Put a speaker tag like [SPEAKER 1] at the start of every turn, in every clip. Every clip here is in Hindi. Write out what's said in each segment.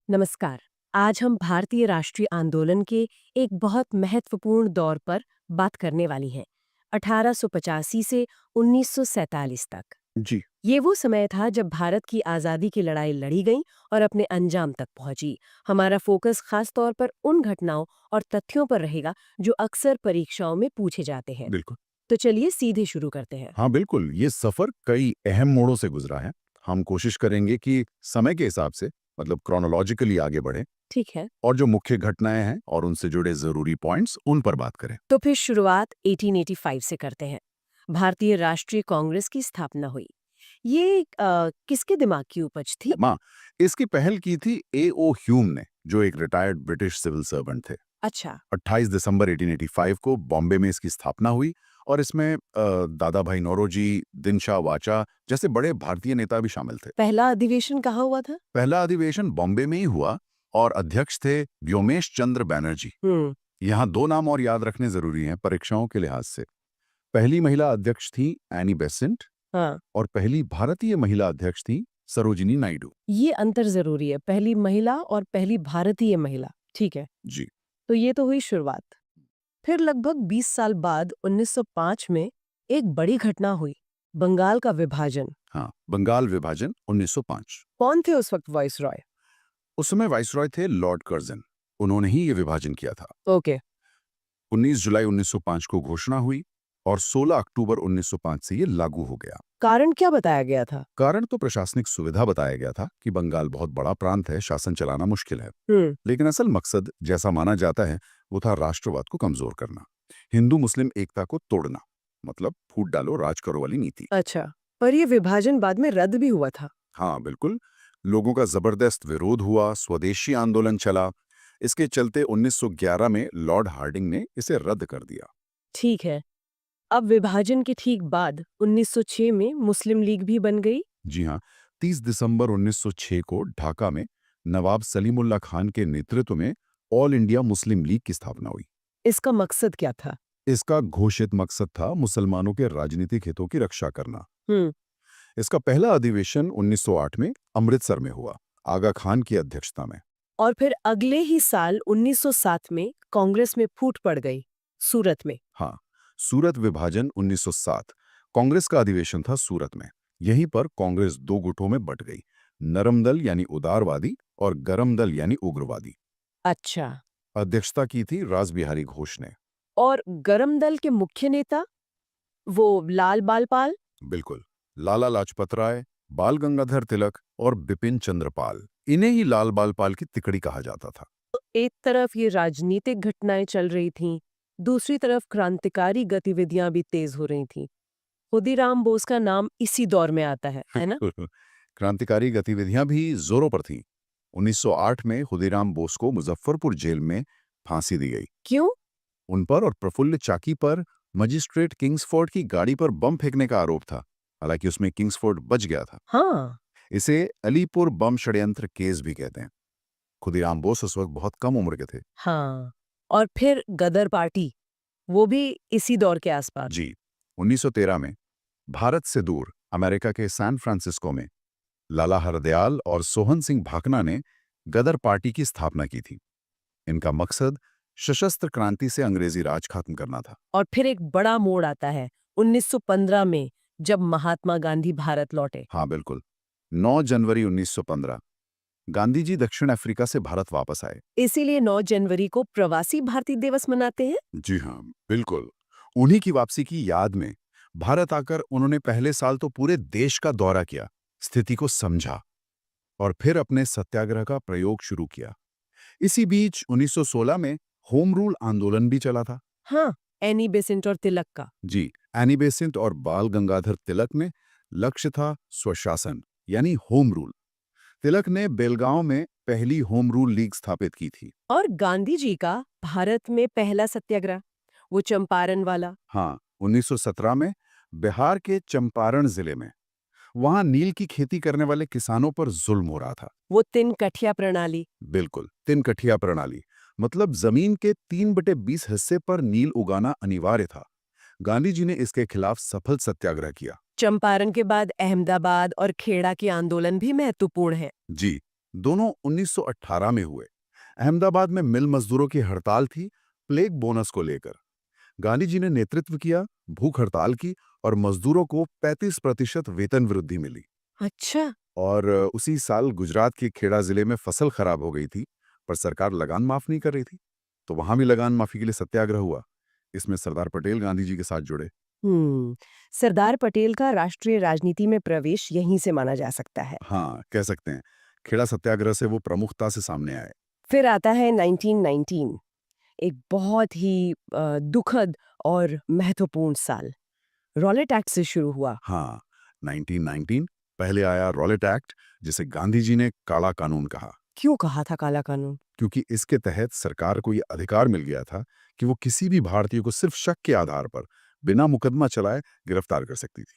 [SPEAKER 1] नमस्कार। आज हम भारतीय राष्ट्रीय आंदोलन के एक बहुत महत्वपूर्ण दौर पर बात करने वाली हैं, 1885 से 1947 तक।
[SPEAKER 2] जी।
[SPEAKER 1] ये वो समय था जब भारत की आज़ादी की लड़ाई लड़ी गई और अपने अंजाम तक पहुंची। हमारा फोकस खास तौर पर उन घटनाओं और तथ्यों पर रहेगा जो अक्सर परीक्षाओं में पूछे जाते हैं।
[SPEAKER 2] बिल्कुल।
[SPEAKER 1] तो चलिए सीधे शुरू करते हैं।
[SPEAKER 2] हाँ, बिल्कुल, ये सफ़र कई अहम मोड़ों से गुज़रा है। हम कोशिश करेंगे कि समय के हिसाब से मतलब क्रोनोलॉजिकली आगे बढ़ें
[SPEAKER 1] ठीक है।
[SPEAKER 2] और जो मुख्य घटनाएँ हैं और उनसे जुड़े ज़रूरी पॉइंट्स, उन पर बात करें।
[SPEAKER 1] तो फिर शुरुआत 1885 से करते हैं। भारतीय राष्ट्रीय कांग्रेस की स्थापना हुई। ये किसके दिमाग की उपज थी?
[SPEAKER 2] माँ, इसकी पहल की थी ए.ओ. ह्यूम ने, जो एक रिटायर्ड ब्रिटिश सिविल सर्वेंट थे।
[SPEAKER 1] अच्छा।
[SPEAKER 2] 28 दिसंबर 1885 को बॉम्बे में इसकी स्थापना हुई और इसमें दादा भाई नौरोजी, दिनशा वाचा जैसे बड़े भारतीय नेता भी शामिल थे।
[SPEAKER 1] पहला अधिवेशन कहाँ हुआ था?
[SPEAKER 2] पहला अधिवेशन बॉम्बे में ही हुआ और अध्यक्ष थे व्योमेश चंद्र बैनर्जी।
[SPEAKER 1] हम्म।
[SPEAKER 2] यहाँ दो नाम और याद रखने जरूरी हैं परीक्षाओं के लिहाज से। पहली महिला अध्यक्ष थी एनी बेसेंट
[SPEAKER 1] हाँ।
[SPEAKER 2] और पहली भारतीय महिला अध्यक्ष थी सरोजिनी नायडू।
[SPEAKER 1] ये अंतर जरूरी है, पहली महिला और पहली भारतीय महिला। ठीक है।
[SPEAKER 2] जी।
[SPEAKER 1] तो ये तो हुई शुरुआत। फिर लगभग 20 साल बाद 1905 में एक बड़ी घटना हुई, बंगाल का विभाजन।
[SPEAKER 2] हाँ, बंगाल विभाजन 1905।
[SPEAKER 1] कौन थे उस वक्त वॉइस रॉय?
[SPEAKER 2] उस समय वाइसरॉय थे लॉर्ड कर्जन। उन्होंने ही ये विभाजन किया था।
[SPEAKER 1] ओके।
[SPEAKER 2] 19 जुलाई 1905 को घोषणा हुई और 16 अक्टूबर 1905 से ये लागू हो गया।
[SPEAKER 1] कारण क्या बताया गया था?
[SPEAKER 2] कारण तो प्रशासनिक सुविधा बताया गया था कि बंगाल बहुत बड़ा प्रांत है, शासन चलाना मुश्किल है।
[SPEAKER 1] हम्म।
[SPEAKER 2] लेकिन असल मकसद जैसा माना जाता है वो था राष्ट्रवाद को कमजोर करना, हिंदू मुस्लिम एकता को तोड़ना, मतलब फूट डालो राज करो वाली नीति।
[SPEAKER 1] अच्छा। पर ये विभाजन बाद में रद्द भी हुआ था।
[SPEAKER 2] हाँ बिल्कुल, लोगों का जबरदस्त विरोध हुआ, स्वदेशी आंदोलन चला। इसके चलते 1911 में लॉर्ड हार्डिंग ने इसे रद्द कर दिया।
[SPEAKER 1] ठीक है। अब विभाजन के ठीक बाद 1906 में मुस्लिम लीग भी बन गई।
[SPEAKER 2] जी हाँ, 30 दिसंबर 1906 को ढाका में नवाब सलीमुल्लाह खान के नेतृत्व में ऑल इंडिया मुस्लिम लीग की स्थापना हुई।
[SPEAKER 1] इसका मकसद क्या था?
[SPEAKER 2] इसका घोषित मकसद था मुसलमानों के राजनीतिक हितों की रक्षा करना।
[SPEAKER 1] हम्म।
[SPEAKER 2] इसका पहला अधिवेशन 1908 में अमृतसर में हुआ, आगा खान की अध्यक्षता में।
[SPEAKER 1] और फिर अगले ही साल 1907 में कांग्रेस में फूट पड़ गई, सूरत में।
[SPEAKER 2] हाँ, सूरत विभाजन 1907। कांग्रेस का अधिवेशन था सूरत में। यहीं पर कांग्रेस दो गुटों में बंट गई, नरम दल यानी उदारवादी और गरम दल यानी उग्रवादी।
[SPEAKER 1] अच्छा।
[SPEAKER 2] अध्यक्षता की थी रासबिहारी घोष ने।
[SPEAKER 1] और गरम दल के मुख्य नेता वो लाल बालपाल।
[SPEAKER 2] बिल्कुल, लाला लाजपत राय, बाल गंगाधर तिलक और बिपिन चंद्रपाल, इन्हें ही लाल बाल पाल की तिकड़ी कहा जाता था।
[SPEAKER 1] एक तरफ ये राजनीतिक घटनाएं चल रही थीं, दूसरी तरफ क्रांतिकारी गतिविधियां भी तेज हो रही थीं। खुदीराम बोस का नाम इसी दौर में आता है ना?
[SPEAKER 2] क्रांतिकारी गतिविधियां भी जोरों पर थीं। 1908 में खुदीराम बोस को मुजफ्फरपुर जेल में फांसी दी गई।
[SPEAKER 1] क्यों?
[SPEAKER 2] उन पर और प्रफुल्ल चाकी पर मजिस्ट्रेट किंग्सफोर्ड की गाड़ी पर बम फेंकने का आरोप था। हालांकि उसमें किंग्सफोर्ड बच गया था।
[SPEAKER 1] हाँ।
[SPEAKER 2] इसे अलीपुर बम षड्यंत्र केस भी कहते हैं। खुदीराम बोस उस वक्त बहुत कम उम्र के थे।
[SPEAKER 1] हाँ। और फिर गदर पार्टी, वो भी इसी दौर के आसपास।
[SPEAKER 2] जी। 1913 में भारत से दूर अमेरिका के सैन फ्रांसिस्को में लाला हरदयाल और सोहन सिंह भाकना ने गदर पार्टी की स्थापना की थी। इनका मकसद सशस्त्र क्रांति से अंग्रेजी राज खत्म करना था।
[SPEAKER 1] और फिर एक बड़ा मोड़ आता है 1915 में, जब महात्मा गांधी भारत लौटे।
[SPEAKER 2] हाँ बिल्कुल, 9 जनवरी 1915 गांधी जी दक्षिण अफ्रीका से भारत वापस आए।
[SPEAKER 1] इसीलिए 9 जनवरी को प्रवासी भारतीय दिवस मनाते हैं।
[SPEAKER 2] जी हाँ बिल्कुल, उन्हीं की वापसी की याद में भारत आकर उन्होंने पहले साल तो पूरे देश का दौरा किया, स्थिति को समझा और फिर अपने सत्याग्रह का प्रयोग शुरू किया। इसी बीच 1916 में होम रूल आंदोलन भी चला था।
[SPEAKER 1] हाँ, एनी बेसेंट और तिलक का।
[SPEAKER 2] जी, एनी बेसेंट और बाल गंगाधर तिलक ने लक्ष्य था स्वशासन यानी होम रूल। तिलक ने बेलगांव में पहली होम रूल लीग स्थापित की थी।
[SPEAKER 1] और गांधी जी का भारत में पहला सत्याग्रह, वो चंपारण वाला।
[SPEAKER 2] हाँ, 1917 में बिहार के चंपारण जिले में वहां नील की खेती करने वाले किसानों पर जुल्म हो रहा था।
[SPEAKER 1] वो 3 कठिया प्रणाली।
[SPEAKER 2] बिल्कुल, तिनकठिया प्रणाली, मतलब जमीन के 3/20 हिस्से पर नील उगाना अनिवार्य था। गांधी जी ने इसके खिलाफ सफल सत्याग्रह किया।
[SPEAKER 1] चंपारण के बाद अहमदाबाद और खेड़ा के आंदोलन भी महत्वपूर्ण है।
[SPEAKER 2] जी, दोनों 1918 में हुए। अहमदाबाद में मिल मजदूरों की हड़ताल थी, प्लेग बोनस को लेकर। गांधी जी ने नेतृत्व किया, भूख हड़ताल की और मजदूरों को 35% वेतन वृद्धि मिली।
[SPEAKER 1] अच्छा।
[SPEAKER 2] और उसी साल गुजरात के खेड़ा जिले में फसल खराब हो गई थी, पर सरकार लगान माफ नहीं कर रही थी, तो वहां भी लगान माफी के लिए सत्याग्रह हुआ। इसमें सरदार पटेल गांधी जी के साथ जुड़े।
[SPEAKER 1] हम्म। सरदार पटेल का राष्ट्रीय राजनीति में प्रवेश यहीं से माना जा सकता है।
[SPEAKER 2] हाँ, कह सकते हैं। खेड़ा सत्याग्रह से वो प्रमुखता से सामने आए।
[SPEAKER 1] फिर आता है 1919, एक बहुत ही दुखद और महत्वपूर्ण साल। रॉलेट एक्ट से शुरू हुआ।
[SPEAKER 2] हाँ, 1919 पहले आया रॉलेट एक्ट, जिसे गांधी जी ने काला कानून कहा,
[SPEAKER 1] क्यों कहा था काला कानून?
[SPEAKER 2] क्योंकि इसके तहत सरकार को ये अधिकार मिल गया था कि वो किसी भी भारतीय को सिर्फ शक के आधार पर बिना मुकदमा चलाए गिरफ्तार कर सकती थी।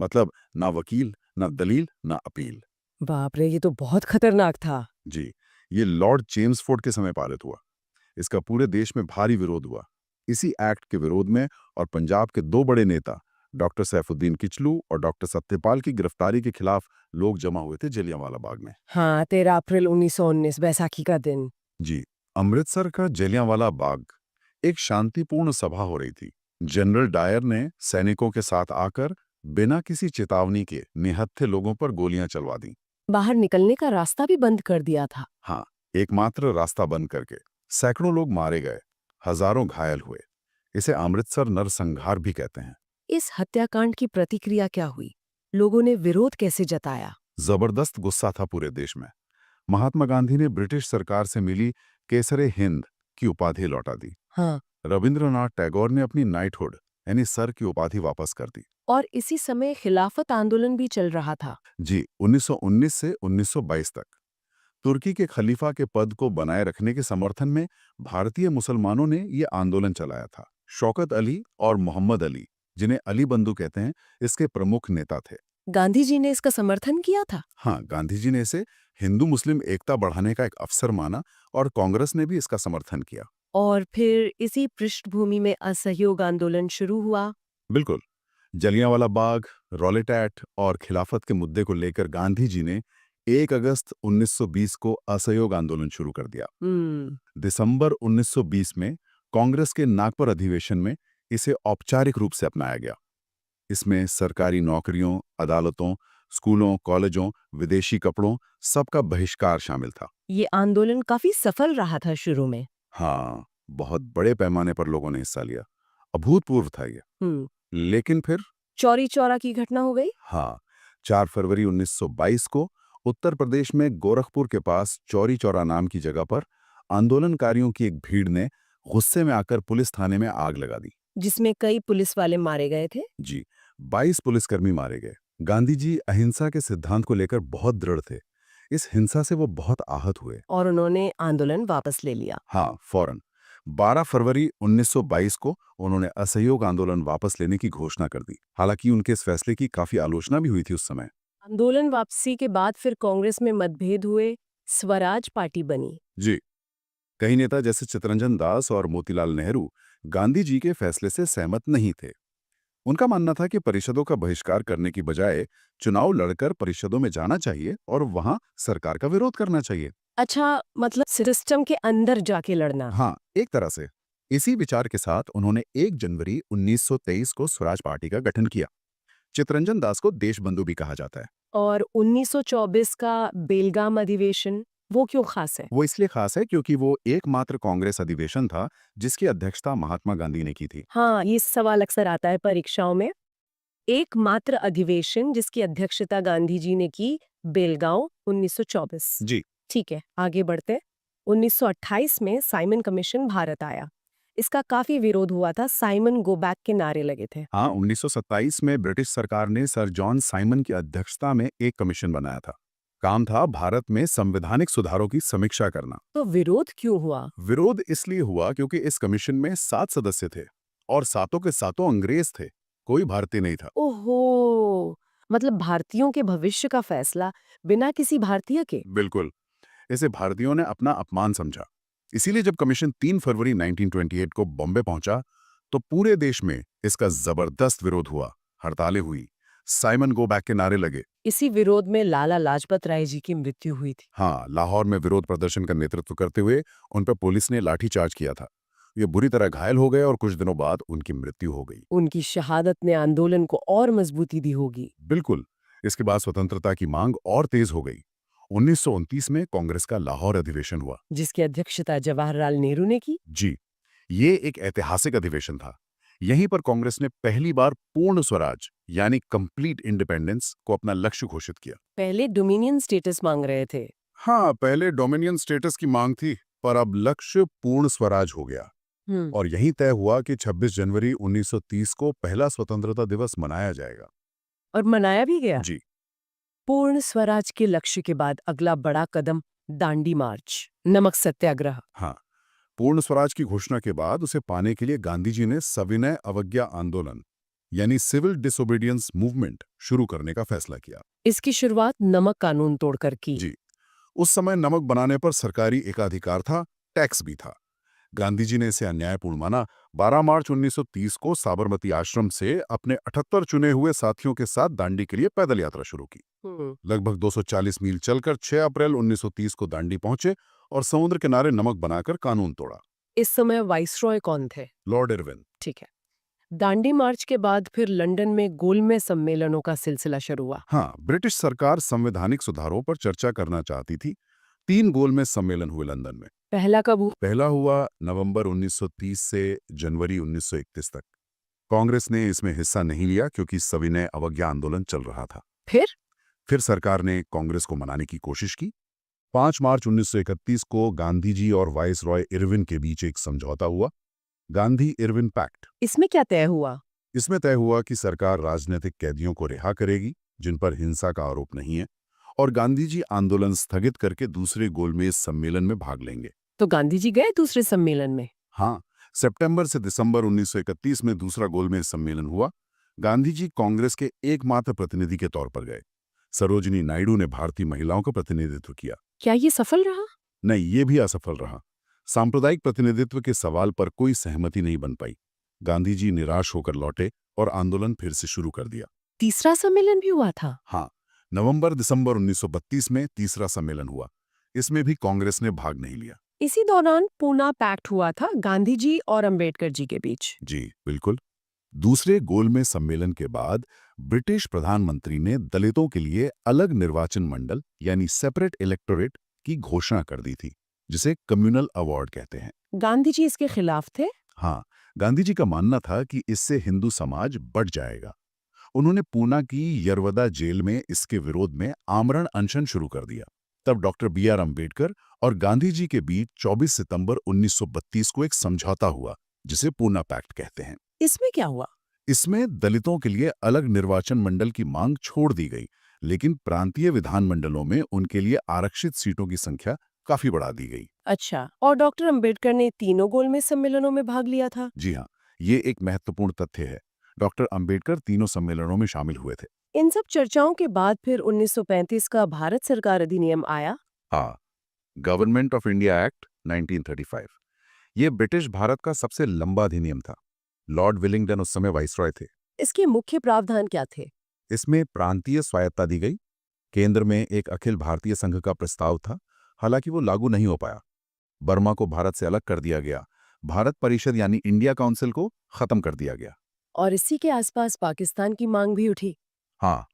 [SPEAKER 2] मतलब ना वकील, ना दलील, ना अपील।
[SPEAKER 1] बाप रे, ये तो बहुत खतरनाक था।
[SPEAKER 2] जी, ये लॉर्ड चेम्सफोर्ड के समय पारित हुआ। इसका पूरे देश में भारी विरोध हुआ। इसी एक्ट के विरोध में और पंजाब के दो बड़े नेता डॉक्टर सैफुद्दीन किचलू और डॉक्टर सत्यपाल की गिरफ्तारी के खिलाफ लोग जमा हुए थे जलियांवाला बाग में।
[SPEAKER 1] हाँ, 13 अप्रैल 1919, बैसाखी का दिन।
[SPEAKER 2] जी, अमृतसर का जलियांवाला बाग एक शांतिपूर्ण सभा हो रही थी। जनरल डायर ने सैनिकों के साथ आकर बिना किसी चेतावनी के निहत्थे लोगों पर गोलियां चलवा दी।
[SPEAKER 1] बाहर निकलने का रास्ता भी बंद कर दिया था।
[SPEAKER 2] हाँ, एकमात्र रास्ता बंद करके सैकड़ों लोग मारे गए, हजारों घायल हुए। इसे अमृतसर नरसंहार भी कहते हैं।
[SPEAKER 1] इस हत्याकांड की प्रतिक्रिया क्या हुई? लोगों ने विरोध कैसे जताया?
[SPEAKER 2] जबरदस्त गुस्सा था पूरे देश में। महात्मा गांधी ने ब्रिटिश सरकार से मिली केसरे हिंद की उपाधि लौटा दी।
[SPEAKER 1] हाँ।
[SPEAKER 2] रविंद्रनाथ टैगोर ने अपनी नाइटहुड यानी सर की उपाधि वापस कर दी।
[SPEAKER 1] और इसी समय खिलाफत आंदोलन भी चल रहा था।
[SPEAKER 2] जी, 1919 से 1922 तक तुर्की के खलीफा के पद को बनाए रखने के समर्थन में भारतीय मुसलमानों ने ये आंदोलन चलाया था। शौकत अली और मोहम्मद अली, जिन्हें अली बंधु कहते हैं, इसके प्रमुख नेता थे।
[SPEAKER 1] गांधी जी ने इसका समर्थन किया था।
[SPEAKER 2] हाँ, गांधी जी ने इसे हिंदू मुस्लिम एकता बढ़ाने का एक अवसर माना और कांग्रेस ने भी इसका समर्थन किया।
[SPEAKER 1] और फिर इसी पृष्ठभूमि में असहयोग आंदोलन शुरू हुआ।
[SPEAKER 2] बिल्कुल। जलियांवाला बाग, रॉलेट एक्ट और खिलाफत के मुद्दे को लेकर गांधी जी ने 1 अगस्त 1920 को असहयोग आंदोलन शुरू कर दिया।
[SPEAKER 1] हम्म।
[SPEAKER 2] दिसंबर 1920 में कांग्रेस के नागपुर अधिवेशन में इसे औपचारिक रूप से अपनाया गया। इसमें सरकारी नौकरियों, अदालतों, स्कूलों, कॉलेजों, विदेशी कपड़ों, सबका बहिष्कार शामिल था।
[SPEAKER 1] ये आंदोलन काफी सफल रहा था शुरू में।
[SPEAKER 2] हाँ, बहुत बड़े पैमाने पर लोगों ने हिस्सा लिया। अभूतपूर्व था ये।
[SPEAKER 1] हम्म।
[SPEAKER 2] लेकिन फिर
[SPEAKER 1] चौरी चौरा की घटना हो गई।
[SPEAKER 2] हाँ, 4 फरवरी 1922 को उत्तर प्रदेश में गोरखपुर के पास चौरी चौरा नाम की जगह पर आंदोलनकारियों की एक भीड़ ने गुस्से में आकर पुलिस थाने में आग लगा दी।
[SPEAKER 1] जिसमें कई पुलिस वाले मारे गए थे।
[SPEAKER 2] जी, 22 पुलिसकर्मी मारे गए। गांधी जी अहिंसा के सिद्धांत को लेकर बहुत दृढ़ थे। इस हिंसा से वो बहुत आहत हुए।
[SPEAKER 1] और उन्होंने आंदोलन वापस ले लिया।
[SPEAKER 2] हाँ, फौरन 12 फरवरी 1922 को उन्होंने असहयोग आंदोलन वापस लेने की घोषणा कर दी। हालांकि उनके इस फैसले की काफी आलोचना भी हुई थी उस समय।
[SPEAKER 1] आंदोलन वापसी के बाद फिर कांग्रेस में मतभेद हुए, स्वराज पार्टी बनी।
[SPEAKER 2] जी, कई नेता जैसे चित्तरंजन दास और मोतीलाल नेहरू गांधी जी के फैसले से सहमत नहीं थे। उनका मानना था कि परिषदों का बहिष्कार करने की बजाय चुनाव लड़कर परिषदों में जाना चाहिए और वहां सरकार का विरोध करना चाहिए।
[SPEAKER 1] अच्छा, मतलब सिस्टम के अंदर जाके लड़ना।
[SPEAKER 2] हाँ, एक तरह से। इसी विचार के साथ उन्होंने 1 जनवरी 1923 को स्वराज पार्टी का गठन किया। चित्तरंजन दास को देशबंधु भी कहा जाता है।
[SPEAKER 1] और 1924 का बेलगाम अधिवेशन, वो क्यों खास है?
[SPEAKER 2] वो इसलिए खास है क्योंकि वो एकमात्र कांग्रेस अधिवेशन था जिसकी अध्यक्षता महात्मा गांधी ने की थी।
[SPEAKER 1] हाँ, ये सवाल अक्सर आता है परीक्षाओं में। एकमात्र अधिवेशन जिसकी अध्यक्षता गांधी जी ने की, बेलगांव 1924।
[SPEAKER 2] जी,
[SPEAKER 1] ठीक है, आगे बढ़ते। 1928 में साइमन कमीशन भारत आया। इसका काफी विरोध हुआ था, साइमन गो बैक के नारे लगे थे।
[SPEAKER 2] हाँ, 1927 में ब्रिटिश सरकार ने सर जॉन साइमन की अध्यक्षता में एक कमीशन बनाया था। काम था भारत में संवैधानिक सुधारों की समीक्षा करना।
[SPEAKER 1] तो विरोध क्यों हुआ?
[SPEAKER 2] विरोध इसलिए हुआ क्योंकि इस कमीशन में 7 सदस्य थे और सातों के सातों अंग्रेज थे। कोई भारतीय नहीं था।
[SPEAKER 1] ओहो, मतलब भारतीयों के भविष्य का फैसला बिना किसी भारतीय के।
[SPEAKER 2] बिल्कुल। इसे भारतीयों ने अपना अपमान समझा। इसीलिए जब कमीशन 3 फरवरी 1928 को बॉम्बे पहुंचा तो पूरे देश में इसका जबरदस्त विरोध हुआ। हड़तालें हुई, साइमन गो बैक के नारे लगे।
[SPEAKER 1] इसी विरोध में लाला लाजपत राय जी की मृत्यु हुई थी।
[SPEAKER 2] हाँ, लाहौर में विरोध प्रदर्शन का नेतृत्व करते हुए उन पर पुलिस ने लाठीचार्ज किया था। ये बुरी तरह घायल हो गए और कुछ दिनों बाद उनकी मृत्यु हो गई।
[SPEAKER 1] उनकी शहादत ने आंदोलन को और मजबूती दी होगी।
[SPEAKER 2] बिल्कुल। इसके बाद स्वतंत्रता की मांग और तेज हो गई। 1929 में कांग्रेस का लाहौर अधिवेशन हुआ।
[SPEAKER 1] जिसकी अध्यक्षता जवाहरलाल नेहरू ने की।
[SPEAKER 2] जी, ये एक ऐतिहासिक अधिवेशन था। यहीं पर कांग्रेस ने पहली बार पूर्ण स्वराज यानी कंप्लीट इंडिपेंडेंस को अपना लक्ष्य घोषित किया।
[SPEAKER 1] पहले डोमिनियन स्टेटस मांग रहे थे।
[SPEAKER 2] हाँ, पहले डोमिनियन स्टेटस की मांग थी, पर अब लक्ष्य पूर्ण स्वराज हो गया।
[SPEAKER 1] हम्म।
[SPEAKER 2] और यही तय हुआ कि 26 जनवरी 1930 को पहला स्वतंत्रता दिवस मनाया जाएगा।
[SPEAKER 1] और मनाया भी गया।
[SPEAKER 2] जी
[SPEAKER 1] पूर्ण स्वराज के लक्ष्य के बाद अगला बड़ा कदम दांडी मार्च, नमक सत्याग्रह।
[SPEAKER 2] हाँ, पूर्ण स्वराज की घोषणा के बाद उसे पाने के लिए गांधी जी ने सविनय अवज्ञा आंदोलन यानी सिविल डिसोबीडियंस मूवमेंट शुरू करने का फैसला किया।
[SPEAKER 1] इसकी शुरुआत नमक कानून तोड़कर की।
[SPEAKER 2] जी, उस समय नमक बनाने पर सरकारी एकाधिकार था, टैक्स भी था। गांधी जी ने इसे अन्यायपूर्ण माना। 12 मार्च 1930 को साबरमती आश्रम से अपने 78 चुने हुए साथियों के साथ दांडी के लिए पैदल यात्रा शुरू की। लगभग 240 मील चलकर 6 अप्रैल 1930 को दांडी पहुंचे और समुद्र किनारे नमक बनाकर कानून तोड़ा।
[SPEAKER 1] इस समय वाइसरॉय कौन थे?
[SPEAKER 2] Lord Irwin.
[SPEAKER 1] ठीक है। दांडी मार्च के बाद फिर लंदन में गोलमेज सम्मेलनों का सिलसिला शुरू हुआ।
[SPEAKER 2] हाँ, ब्रिटिश सरकार संवैधानिक सुधारों पर चर्चा करना चाहती थी। 3 गोलमेज सम्मेलन हुए लंदन में।
[SPEAKER 1] पहला कब हुआ?
[SPEAKER 2] पहला हुआ नवंबर 1930 से जनवरी 1931 तक। कांग्रेस ने इसमें हिस्सा नहीं लिया क्योंकि सविनय अवज्ञा आंदोलन चल रहा था। फिर सरकार ने कांग्रेस को मनाने की कोशिश की। 5 मार्च 1931 को गांधी जी और वाइसरॉय इरविन के बीच एक समझौता हुआ, गांधी इरविन पैक्ट।
[SPEAKER 1] इसमें क्या तय हुआ?
[SPEAKER 2] इसमें तय हुआ कि सरकार राजनीतिक कैदियों को रिहा करेगी जिन पर हिंसा का आरोप नहीं है, और गांधी जी आंदोलन स्थगित करके दूसरे गोलमेज सम्मेलन में भाग लेंगे।
[SPEAKER 1] तो गांधी जी गए दूसरे सम्मेलन में?
[SPEAKER 2] हाँ, सितंबर से दिसंबर 1931 में दूसरा गोलमेज सम्मेलन हुआ। गांधी जी कांग्रेस के एकमात्र प्रतिनिधि के तौर पर गए। सरोजिनी नायडू ने भारतीय महिलाओं का प्रतिनिधित्व किया।
[SPEAKER 1] क्या ये सफल रहा?
[SPEAKER 2] नहीं, ये भी असफल रहा। सांप्रदायिक प्रतिनिधित्व के सवाल पर कोई सहमति नहीं बन पाई। गांधी जी निराश होकर लौटे और आंदोलन फिर से शुरू कर दिया।
[SPEAKER 1] तीसरा सम्मेलन भी हुआ था?
[SPEAKER 2] हाँ, नवंबर दिसंबर 1932 में तीसरा सम्मेलन हुआ। इसमें भी कांग्रेस ने भाग नहीं लिया।
[SPEAKER 1] इसी दौरान पूना पैक्ट हुआ था गांधी जी और अंबेडकर जी के बीच।
[SPEAKER 2] जी बिल्कुल। दूसरे गोलमेज सम्मेलन के बाद ब्रिटिश प्रधानमंत्री ने दलितों के लिए अलग निर्वाचन मंडल यानी सेपरेट इलेक्टोरेट की घोषणा कर दी थी, जिसे कम्युनल अवार्ड कहते हैं।
[SPEAKER 1] गांधी जी इसके खिलाफ थे?
[SPEAKER 2] हाँ, गांधी जी का मानना था कि इससे हिंदू समाज बढ़ जाएगा। उन्होंने पूना की यरवदा जेल में इसके विरोध में आमरण अनशन शुरू कर दिया। तब डॉक्टर B.R. अम्बेडकर और गांधी जी के बीच 24 सितंबर 1932 को एक समझौता हुआ, जिसे पूना पैक्ट कहते हैं।
[SPEAKER 1] इसमें क्या हुआ?
[SPEAKER 2] इसमें दलितों के लिए अलग निर्वाचन मंडल की मांग छोड़ दी गई, लेकिन प्रांतीय विधानमंडलों में उनके लिए आरक्षित सीटों की संख्या काफी बढ़ा दी गई।
[SPEAKER 1] अच्छा, और डॉक्टर अंबेडकर ने तीनों गोलमेज सम्मेलनों में भाग लिया था?
[SPEAKER 2] जी हाँ, ये एक महत्वपूर्ण तथ्य है। डॉक्टर अंबेडकर तीनों सम्मेलनों में शामिल हुए थे।
[SPEAKER 1] इन सब चर्चाओं के बाद फिर 1935 का भारत सरकार अधिनियम आया।
[SPEAKER 2] हाँ, गवर्नमेंट ऑफ इंडिया एक्ट 1935। ये ब्रिटिश भारत का सबसे लंबा अधिनियम था। लॉर्ड विलिंगडन उस समय वाइसरॉय थे।
[SPEAKER 1] इसके मुख्य प्रावधान क्या थे?
[SPEAKER 2] इसमें प्रांतीय स्वायत्ता दी गई। केंद्र में एक अखिल भारतीय संघ का प्रस्ताव था, हालांकि वो लागू नहीं हो पाया। बर्मा को भारत से अलग कर दिया गया। भारत परिषद यानी इंडिया काउंसिल को खत्म कर दिया गया।
[SPEAKER 1] और इसी के आसपास पाकिस्तान की मांग भी उठी।
[SPEAKER 2] हाँ,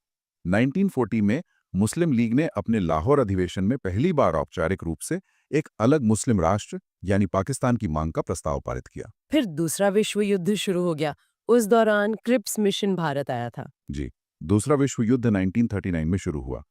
[SPEAKER 2] 1940 में मुस्लिम लीग ने अपने लाहौर अधिवेशन में पहली बार औपचारिक रूप से एक अलग मुस्लिम राष्ट्र यानी पाकिस्तान की मांग का प्रस्ताव पारित किया।
[SPEAKER 1] फिर दूसरा विश्व युद्ध शुरू हो गया। उस दौरान क्रिप्स मिशन भारत आया था।
[SPEAKER 2] जी, दूसरा विश्व युद्ध 1939 में शुरू हुआ।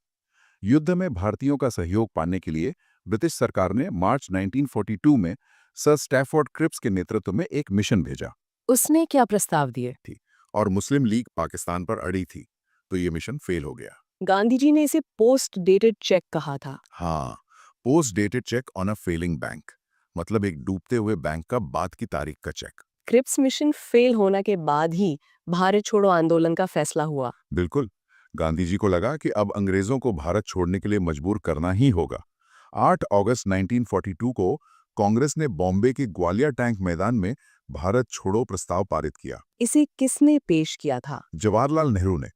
[SPEAKER 2] युद्ध में भारतीयों का सहयोग पाने के लिए ब्रिटिश सरकार ने मार्च 1942 में सर स्टैफोर्ड क्रिप्स के नेतृत्व में एक मिशन भेजा
[SPEAKER 1] उसने क्या प्रस्ताव दिए?
[SPEAKER 2] थी, और मुस्लिम लीग पाकिस्तान पर अड़ी थी, तो ये मिशन फेल हो गया।
[SPEAKER 1] गांधी जी ने इसे पोस्ट डेटेड चेक कहा था।
[SPEAKER 2] हाँ, post dated cheque on a failing bank, मतलब एक डूबते हुए बैंक का बाद की तारीख का चेक।
[SPEAKER 1] क्रिप्स मिशन फेल होने के बाद ही भारत छोड़ो आंदोलन का फैसला हुआ।
[SPEAKER 2] बिल्कुल, गांधी जी को लगा कि अब अंग्रेजों को भारत छोड़ने के लिए मजबूर करना ही होगा। 8 अगस्त 1942 को कांग्रेस ने बॉम्बे के ग्वालियर टैंक मैदान में भारत छोड़ो प्रस्ताव पारित किया।
[SPEAKER 1] इसे किसने पेश किया था?
[SPEAKER 2] जवाहरलाल नेहरू ने।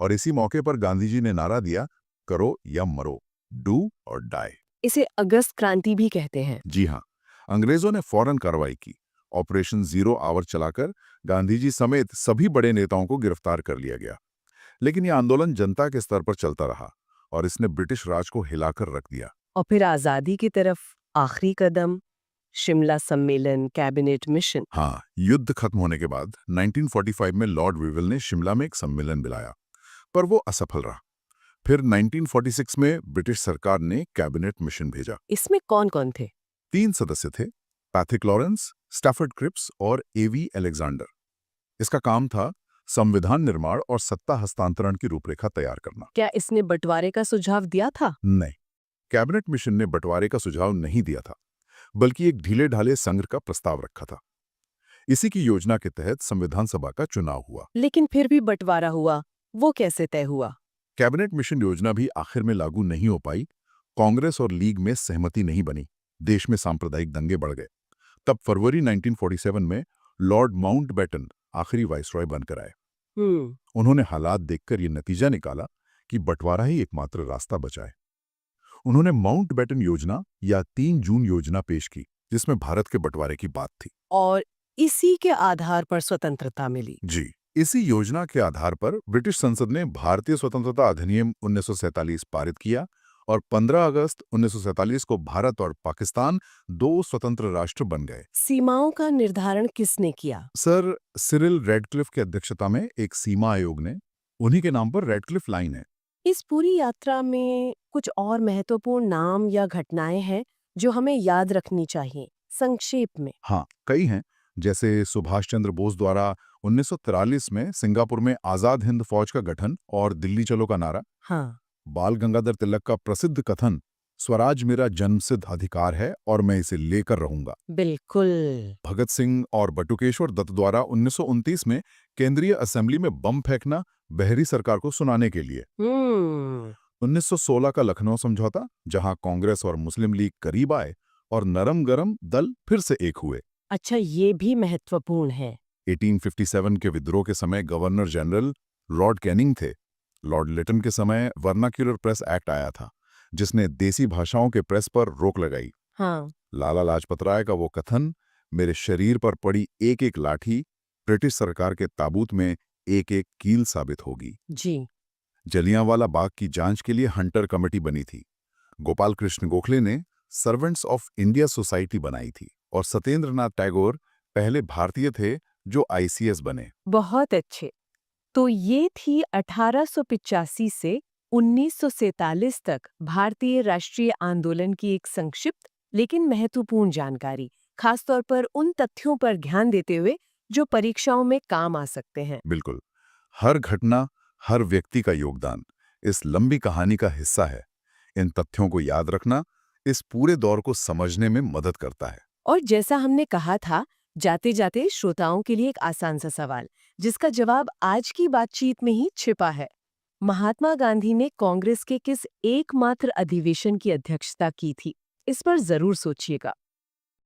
[SPEAKER 2] और इसी मौके पर गांधी जी ने नारा दिया, करो या मरो, डू और डाई।
[SPEAKER 1] इसे अगस्त क्रांति भी कहते हैं।
[SPEAKER 2] जी हाँ, अंग्रेजों ने फौरन कार्रवाई की। ऑपरेशन जीरो आवर चलाकर गांधी जी समेत सभी बड़े नेताओं को गिरफ्तार कर लिया गया। लेकिन यह आंदोलन जनता के स्तर पर चलता रहा और इसने ब्रिटिश राज को हिलाकर रख दिया।
[SPEAKER 1] और फिर आजादी की तरफ आखिरी कदम, शिमला सम्मेलन, कैबिनेट मिशन।
[SPEAKER 2] हाँ, युद्ध खत्म होने के बाद 1945 में लॉर्ड विविल ने शिमला में एक सम्मेलन बुलाया, पर वो असफल रहा। फिर 1946 में ब्रिटिश सरकार ने कैबिनेट मिशन भेजा।
[SPEAKER 1] इसमें कौन कौन थे?
[SPEAKER 2] 3 सदस्य थे, पैथिक लॉरेंस, स्टैफर्ड क्रिप्स और एवी अलेक्जेंडर। इसका काम था संविधान निर्माण और सत्ता हस्तांतरण की रूपरेखा तैयार करना।
[SPEAKER 1] क्या इसने बंटवारे का सुझाव दिया था?
[SPEAKER 2] नहीं, कैबिनेट मिशन ने बंटवारे का सुझाव नहीं दिया था, बल्कि एक ढीले ढाले संघ का प्रस्ताव रखा था। इसी की योजना के तहत संविधान सभा का चुनाव हुआ।
[SPEAKER 1] लेकिन फिर भी बंटवारा हुआ, वो कैसे तय हुआ?
[SPEAKER 2] कैबिनेट मिशन योजना भी आखिर में लागू नहीं हो पाई। कांग्रेस और लीग में सहमति नहीं बनी। देश में सांप्रदायिक दंगे बढ़ गए। तब फरवरी 1947 में लॉर्ड माउंटबेटन आखिरी वाइसरॉय बनकर आए। उन्होंने हालात देखकर यह नतीजा निकाला कि बंटवारा ही एकमात्र रास्ता बचा है। उन्होंने माउंटबेटन योजना या 3 जून योजना पेश की, जिसमें भारत के बंटवारे की बात थी।
[SPEAKER 1] और इसी के आधार पर स्वतंत्रता मिली।
[SPEAKER 2] जी, इसी योजना के आधार पर ब्रिटिश संसद ने भारतीय स्वतंत्रता अधिनियम 1947 पारित किया और 15 अगस्त 1947 को भारत और पाकिस्तान 2 स्वतंत्र राष्ट्र बन गए।
[SPEAKER 1] सीमाओं का निर्धारण किसने किया?
[SPEAKER 2] सर सिरिल रेडक्लिफ की अध्यक्षता में एक सीमा आयोग ने, उन्हीं के नाम पर रेडक्लिफ लाइन है।
[SPEAKER 1] इस पूरी यात्रा में कुछ और महत्वपूर्ण नाम या घटनाएं हैं जो हमें याद रखनी चाहिए, संक्षेप में।
[SPEAKER 2] हाँ, कई हैं, जैसे सुभाष चंद्र बोस द्वारा 1943 में सिंगापुर में आजाद हिंद फौज का गठन और दिल्ली चलो का नारा।
[SPEAKER 1] हाँ,
[SPEAKER 2] बाल गंगाधर तिलक का प्रसिद्ध कथन, स्वराज मेरा जन्मसिद्ध अधिकार है और मैं इसे लेकर रहूंगा।
[SPEAKER 1] बिल्कुल।
[SPEAKER 2] भगत सिंह और बटुकेश्वर दत्त द्वारा 1929 में केंद्रीय असेंबली में बम फेंकना बहरी सरकार को सुनाने के लिए। 1916 का लखनऊ समझौता, जहां कांग्रेस और मुस्लिम लीग करीब आए और नरम गरम दल फिर से एक हुए।
[SPEAKER 1] अच्छा, ये भी महत्वपूर्ण है।
[SPEAKER 2] 1857 के विद्रोह के समय गवर्नर जनरल लॉर्ड कैनिंग थे। लॉर्ड लिटन के समय वर्नाक्यूलर प्रेस एक्ट आया था, जिसने देसी भाषाओं के प्रेस पर रोक लगाई।
[SPEAKER 1] हाँ,
[SPEAKER 2] लाला लाजपत राय का वो कथन, मेरे शरीर पर पड़ी एक एक लाठी ब्रिटिश सरकार के ताबूत में एक एक कील साबित होगी।
[SPEAKER 1] जी।
[SPEAKER 2] जलियांवाला बाग की जांच के लिए हंटर कमेटी बनी थी। गोपाल कृष्ण गोखले ने सर्वेंट्स ऑफ इंडिया सोसाइटी बनाई थी और सत्येंद्र नाथ टैगोर पहले भारतीय थे जो आईसीएस बने।
[SPEAKER 1] बहुत अच्छे। तो ये थी 1885 से 1947 तक भारतीय राष्ट्रीय आंदोलन की एक संक्षिप्त लेकिन महत्वपूर्ण जानकारी, खासतौर पर उन तथ्यों पर ध्यान देते हुए जो परीक्षाओं में काम आ सकते हैं।
[SPEAKER 2] बिल्कुल, हर घटना, हर व्यक्ति का योगदान इस लंबी कहानी का हिस्सा है। इन तथ्यों को याद रखना इस पूरे दौर को समझने में मदद करता है।
[SPEAKER 1] और जैसा हमने कहा था, जाते जाते श्रोताओं के लिए एक आसान सा सवाल, जिसका जवाब आज की बातचीत में ही छिपा है। महात्मा गांधी ने कांग्रेस के किस एकमात्र अधिवेशन की अध्यक्षता की थी? इस पर जरूर सोचिएगा।